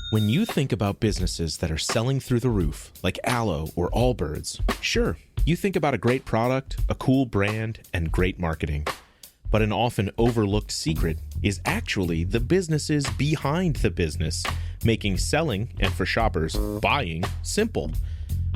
When you think about businesses that are selling through the roof, like Aloe or Allbirds, sure, you think about a great product, a cool brand, and great marketing. But an often overlooked secret is actually the businesses behind the business, making selling, and for shoppers, buying, simple.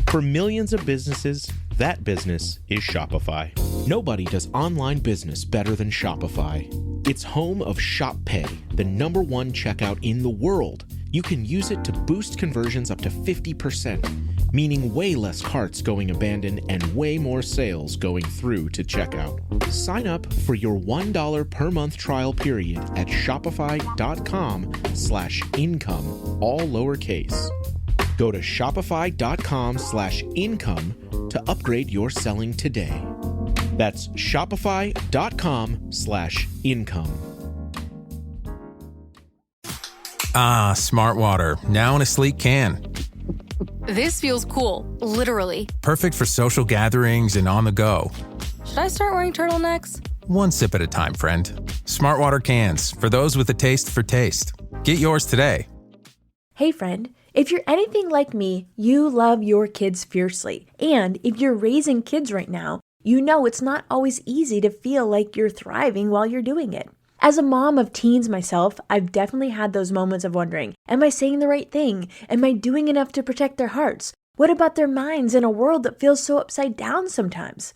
For millions of businesses, that business is Shopify. Nobody does online business better than Shopify. It's home of Shop Pay, the #1 checkout in the world. You can use it to boost conversions up to 50%, meaning way less carts going abandoned and way more sales going through to checkout. Sign up for your $1 per month trial period at shopify.com/income, all lowercase. Go to shopify.com/income to upgrade your selling today. That's shopify.com/income. Ah, Smart Water, now in a sleek can. This feels cool, literally. Perfect for social gatherings and on the go. Should I start wearing turtlenecks? One sip at a time, friend. Smart Water cans, for those with a taste for taste. Get yours today. Hey friend, if you're anything like me, you love your kids fiercely. And if you're raising kids right now, you know it's not always easy to feel like you're thriving while you're doing it. As a mom of teens myself, I've definitely had those moments of wondering, am I saying the right thing? Am I doing enough to protect their hearts? What about their minds in a world that feels so upside down sometimes?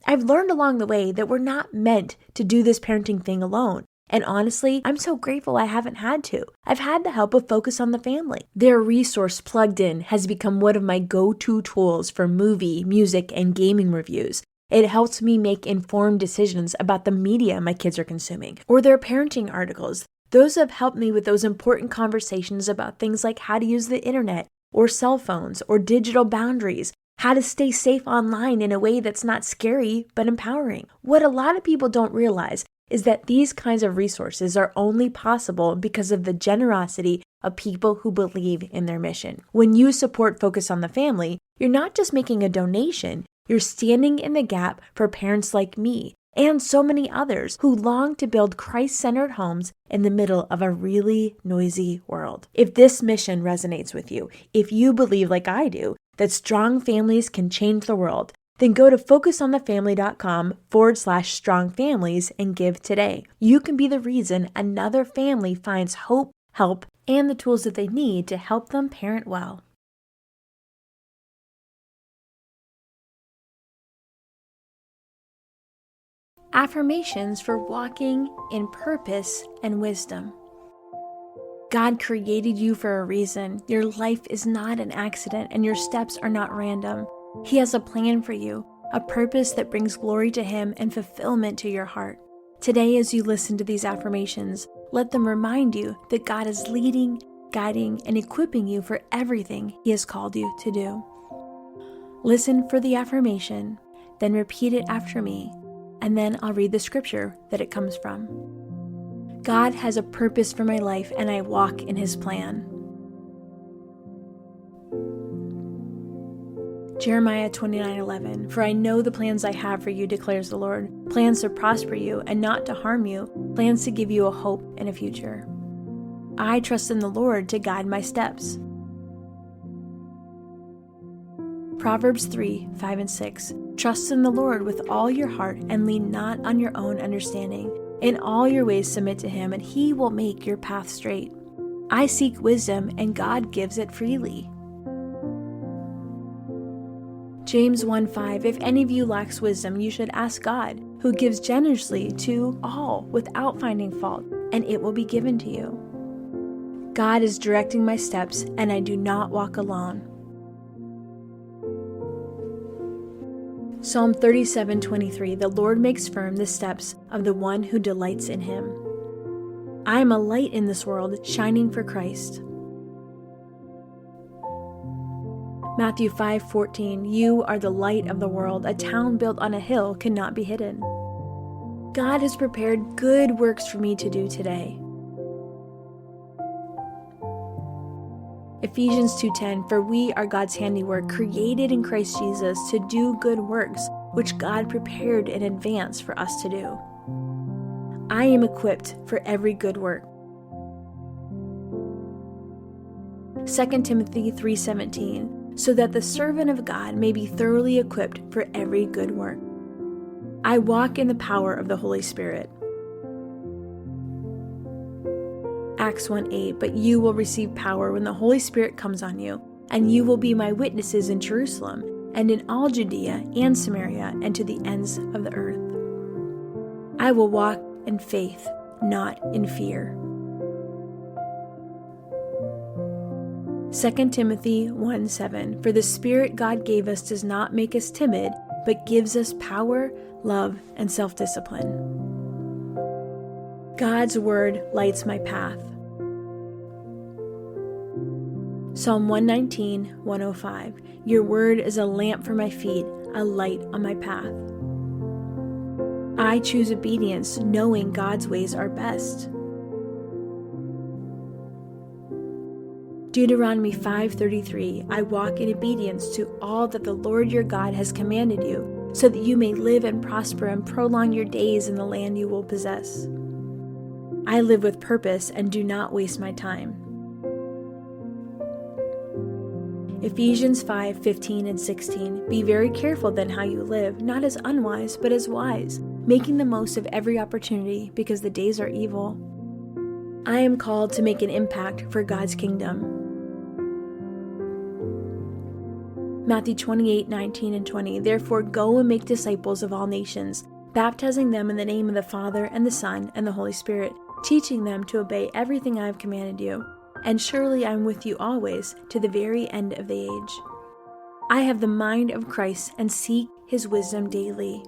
I've learned along the way that we're not meant to do this parenting thing alone. And honestly, I'm so grateful I haven't had to. I've had the help of Focus on the Family. Their resource plugged in has become one of my go-to tools for movie, music, and gaming reviews. It helps me make informed decisions about the media my kids are consuming or their parenting articles. Those have helped me with those important conversations about things like how to use the internet or cell phones or digital boundaries, how to stay safe online in a way that's not scary but empowering. What a lot of people don't realize is that these kinds of resources are only possible because of the generosity of people who believe in their mission. When you support Focus on the Family, you're not just making a donation, you're standing in the gap for parents like me and so many others who long to build Christ-centered homes in the middle of a really noisy world. If this mission resonates with you, if you believe like I do, that strong families can change the world, then go to focusonthefamily.com/strongfamilies and give today. You can be the reason another family finds hope, help, and the tools that they need to help them parent well. Affirmations for walking in purpose and wisdom. God created you for a reason. Your life is not an accident and your steps are not random. He has a plan for you, a purpose that brings glory to Him and fulfillment to your heart. Today, as you listen to these affirmations, let them remind you that God is leading, guiding, and equipping you for everything He has called you to do. Listen for the affirmation, then repeat it after me, and then I'll read the scripture that it comes from. God has a purpose for my life, and I walk in His plan. Jeremiah 29:11, For I know the plans I have for you, declares the Lord, plans to prosper you and not to harm you, plans to give you a hope and a future. I trust in the Lord to guide my steps. Proverbs 3:5-6, Trust in the Lord with all your heart and lean not on your own understanding. In all your ways submit to Him, and He will make your path straight. I seek wisdom, and God gives it freely. James 1:5, If any of you lacks wisdom, you should ask God, who gives generously to all without finding fault, and it will be given to you. God is directing my steps, and I do not walk alone. Psalm 37:23, The Lord makes firm the steps of the one who delights in Him. I am a light in this world, shining for Christ. Matthew 5:14, You are the light of the world. A town built on a hill cannot be hidden. God has prepared good works for me to do today. Ephesians 2:10, For we are God's handiwork, created in Christ Jesus to do good works, which God prepared in advance for us to do. I am equipped for every good work. 2 Timothy 3:17, so that the servant of God may be thoroughly equipped for every good work. I walk in the power of the Holy Spirit. Acts 1:8, but you will receive power when the Holy Spirit comes on you, and you will be my witnesses in Jerusalem, and in all Judea and Samaria, and to the ends of the earth. I will walk in faith, not in fear. 2 Timothy 1:7, for the Spirit God gave us does not make us timid, but gives us power, love, and self-discipline. God's word lights my path. Psalm 119:105, your word is a lamp for my feet, a light on my path. I choose obedience, knowing God's ways are best. Deuteronomy 5:33, I walk in obedience to all that the Lord your God has commanded you, so that you may live and prosper and prolong your days in the land you will possess. I live with purpose and do not waste my time. Ephesians 5:15 and 16, be very careful then how you live, not as unwise, but as wise, making the most of every opportunity, because the days are evil. I am called to make an impact for God's kingdom. Matthew 28:19 and 20, therefore go and make disciples of all nations, baptizing them in the name of the Father and the Son and the Holy Spirit, teaching them to obey everything I have commanded you. And surely I am with you always, to the very end of the age. I have the mind of Christ and seek his wisdom daily.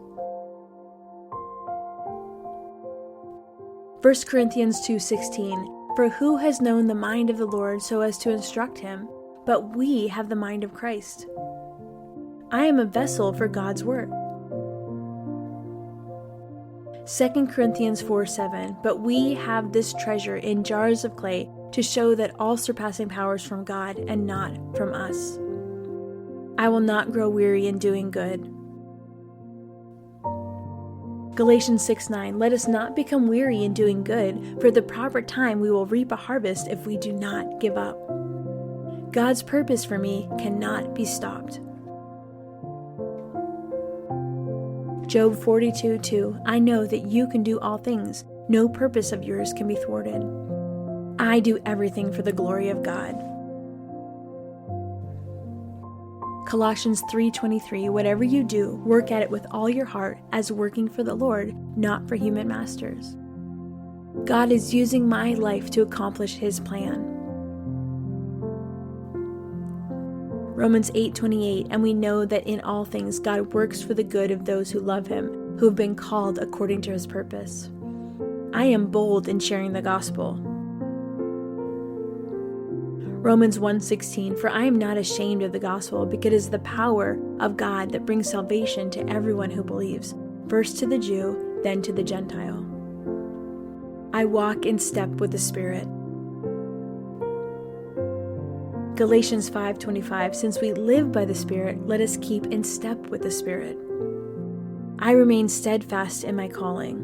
1 Corinthians 2:16, for who has known the mind of the Lord so as to instruct him? But we have the mind of Christ. I am a vessel for God's work. 2 Corinthians 4:7, but we have this treasure in jars of clay to show that all surpassing power is from God and not from us. I will not grow weary in doing good. Galatians 6:9, let us not become weary in doing good, for at the proper time we will reap a harvest if we do not give up. God's purpose for me cannot be stopped. Job 42:2, I know that you can do all things. No purpose of yours can be thwarted. I do everything for the glory of God. Colossians 3:23, whatever you do, work at it with all your heart as working for the Lord, not for human masters. God is using my life to accomplish his plan. Romans 8:28, and we know that in all things God works for the good of those who love him, who have been called according to his purpose. I am bold in sharing the gospel. Romans 1:16, for I am not ashamed of the gospel, because it is the power of God that brings salvation to everyone who believes, first to the Jew, then to the Gentile. I walk in step with the Spirit. Galatians 5:25, since we live by the Spirit, let us keep in step with the Spirit. I remain steadfast in my calling.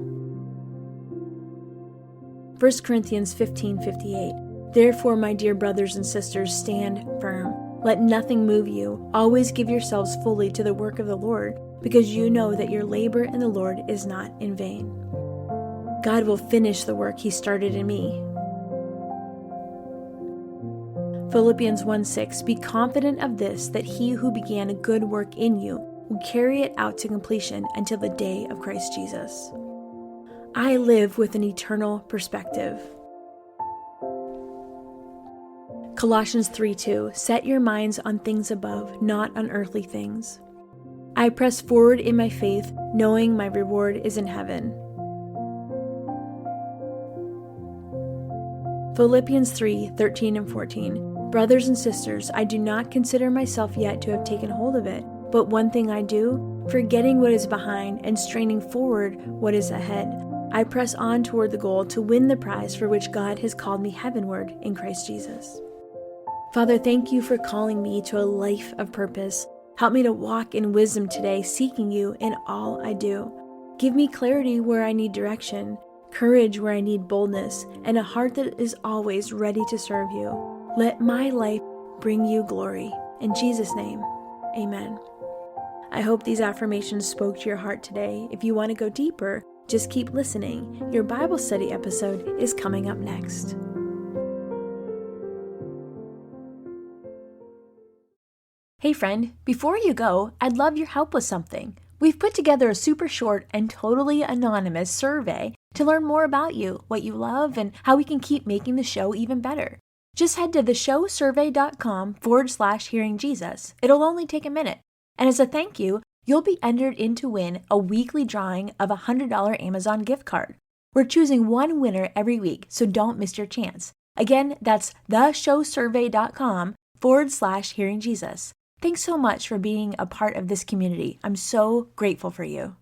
1 Corinthians 15:58, therefore, my dear brothers and sisters, stand firm. Let nothing move you. Always give yourselves fully to the work of the Lord, because you know that your labor in the Lord is not in vain. God will finish the work he started in me. Philippians 1:6, be confident of this, that he who began a good work in you will carry it out to completion until the day of Christ Jesus. I live with an eternal perspective. Colossians 3:2, set your minds on things above, not on earthly things. I press forward in my faith, knowing my reward is in heaven. Philippians 3:13 and 14, brothers and sisters, I do not consider myself yet to have taken hold of it, but one thing I do, forgetting what is behind and straining forward what is ahead, I press on toward the goal to win the prize for which God has called me heavenward in Christ Jesus. Father, thank you for calling me to a life of purpose. Help me to walk in wisdom today, seeking you in all I do. Give me clarity where I need direction, courage where I need boldness, and a heart that is always ready to serve you. Let my life bring you glory. In Jesus' name, amen. I hope these affirmations spoke to your heart today. If you want to go deeper, just keep listening. Your Bible study episode is coming up next. Hey friend, before you go, I'd love your help with something. We've put together a super short and totally anonymous survey to learn more about you, what you love, and how we can keep making the show even better. Just head to theshowsurvey.com/hearingjesus. It'll only take a minute. And as a thank you, you'll be entered in to win a weekly drawing of a $100 Amazon gift card. We're choosing one winner every week, so don't miss your chance. Again, that's theshowsurvey.com/hearingjesus. Thanks so much for being a part of this community. I'm so grateful for you.